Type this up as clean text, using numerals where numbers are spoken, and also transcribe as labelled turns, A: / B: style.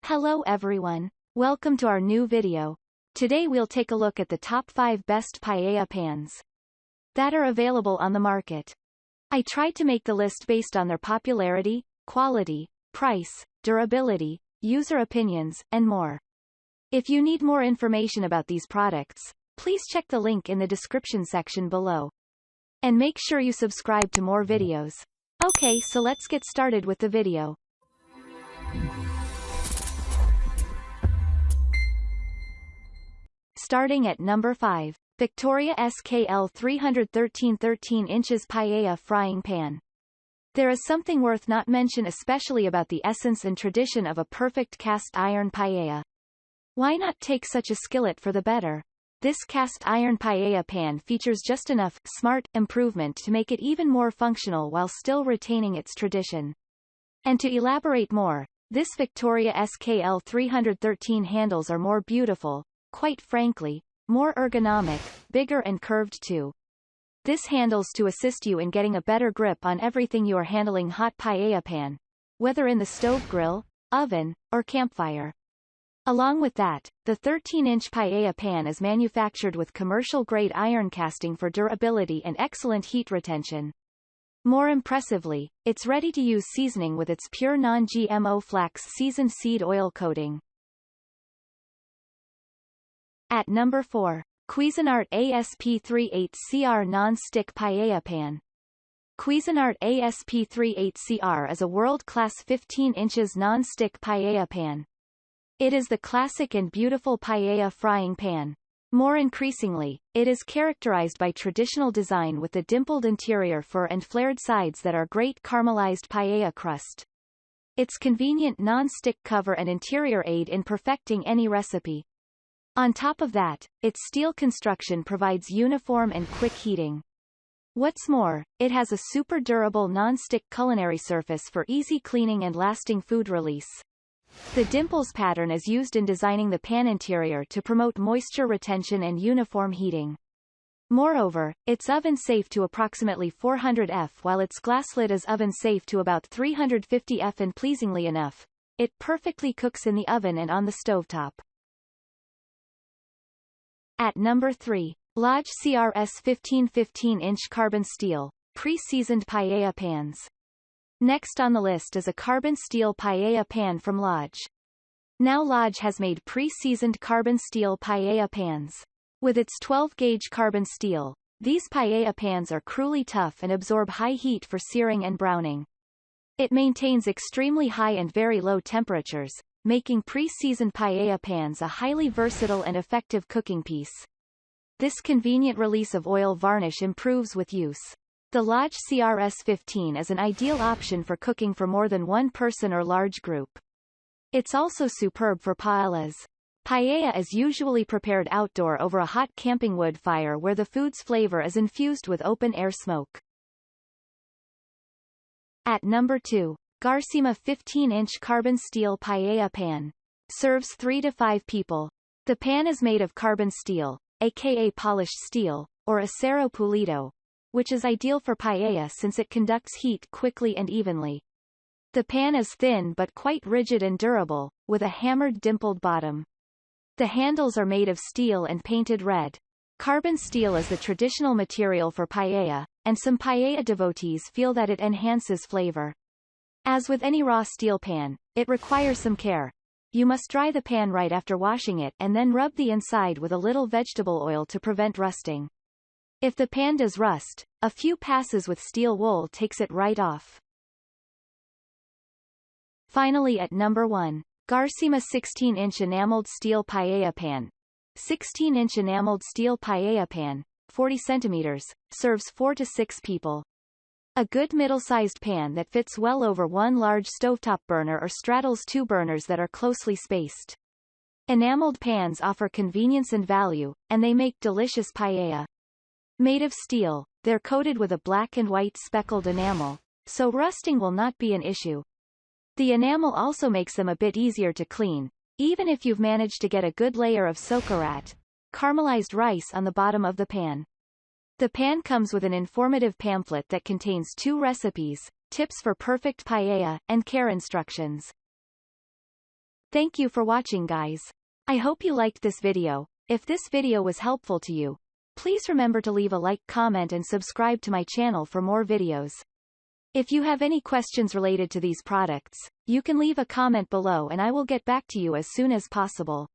A: Hello everyone. Welcome to our new video. Today we'll take a look at the top 5 best paella pans that are available on the market. I tried to make the list based on their popularity, quality, price, durability, user opinions, and more. If you need more information about these products, please check the link in the description section below. And make sure you subscribe to more videos. Okay, so let's get started with the video. Starting at number 5, Victoria SKL 313 13 inches paella frying pan. There is something worth not mention, especially about the essence and tradition of a perfect cast iron paella. Why not take such a skillet for the better? This cast iron paella pan features just enough smart improvement to make it even more functional while still retaining its tradition. And to elaborate more, this Victoria SKL 313 handles are more beautiful, quite frankly, more ergonomic, bigger and curved too. This handles to assist you in getting a better grip on everything you are handling hot paella pan, whether in the stove grill, oven, or campfire. Along with that, the 13-inch paella pan is manufactured with commercial-grade iron casting for durability and excellent heat retention. More impressively, it's ready-to-use seasoning with its pure non-GMO flax seasoned seed oil coating. At number 4, Cuisinart ASP38CR Non-Stick Paella Pan. Cuisinart ASP38CR is a world-class 15 inches non-stick paella pan. It is the classic and beautiful paella frying pan. More increasingly, it is characterized by traditional design with the dimpled interior fur and flared sides that are great caramelized paella crust. Its convenient non-stick cover and interior aid in perfecting any recipe. On top of that, its steel construction provides uniform and quick heating. What's more, it has a super durable non-stick culinary surface for easy cleaning and lasting food release. The dimples pattern is used in designing the pan interior to promote moisture retention and uniform heating. Moreover, it's oven safe to approximately 400 F, while its glass lid is oven safe to about 350 F, and pleasingly enough, it perfectly cooks in the oven and on the stovetop. At number 3, Lodge CRS 15 15-inch carbon steel, pre-seasoned paella pans. Next on the list is a carbon steel paella pan from Lodge. Now Lodge has made pre-seasoned carbon steel paella pans. With its 12-gauge carbon steel, these paella pans are cruelly tough and absorb high heat for searing and browning. It maintains extremely high and very low temperatures, making pre-seasoned paella pans a highly versatile and effective cooking piece. This convenient release of oil varnish improves with use. The Lodge CRS 15 is an ideal option for cooking for more than one person or large group. It's also superb for paellas. Paella is usually prepared outdoor over a hot camping wood fire where the food's flavor is infused with open-air smoke. At number 2, Garcima 15-inch carbon steel paella pan. Serves 3 to 5 people. The pan is made of carbon steel, aka polished steel, or acero pulido, which is ideal for paella since it conducts heat quickly and evenly. The pan is thin but quite rigid and durable, with a hammered dimpled bottom. The handles are made of steel and painted red. Carbon steel is the traditional material for paella, and some paella devotees feel that it enhances flavor. As with any raw steel pan, it requires some care. You must dry the pan right after washing it and then rub the inside with a little vegetable oil to prevent rusting. If the pan does rust, a few passes with steel wool takes it right off. Finally at number 1, Garcima 16-inch enameled steel paella pan. 16-inch enameled steel paella pan, 40 centimeters, serves 4 to 6 people. A good middle-sized pan that fits well over one large stovetop burner or straddles 2 burners that are closely spaced. Enameled pans offer convenience and value, and they make delicious paella. Made of steel, they're coated with a black and white speckled enamel, so rusting will not be an issue. The enamel also makes them a bit easier to clean, even if you've managed to get a good layer of sokarat, caramelized rice on the bottom of the pan. The pan comes with an informative pamphlet that contains 2 recipes, tips for perfect paella, and care instructions. Thank you for watching, guys. I hope you liked this video. If this video was helpful to you, please remember to leave a like, comment and subscribe to my channel for more videos. If you have any questions related to these products, you can leave a comment below and I will get back to you as soon as possible.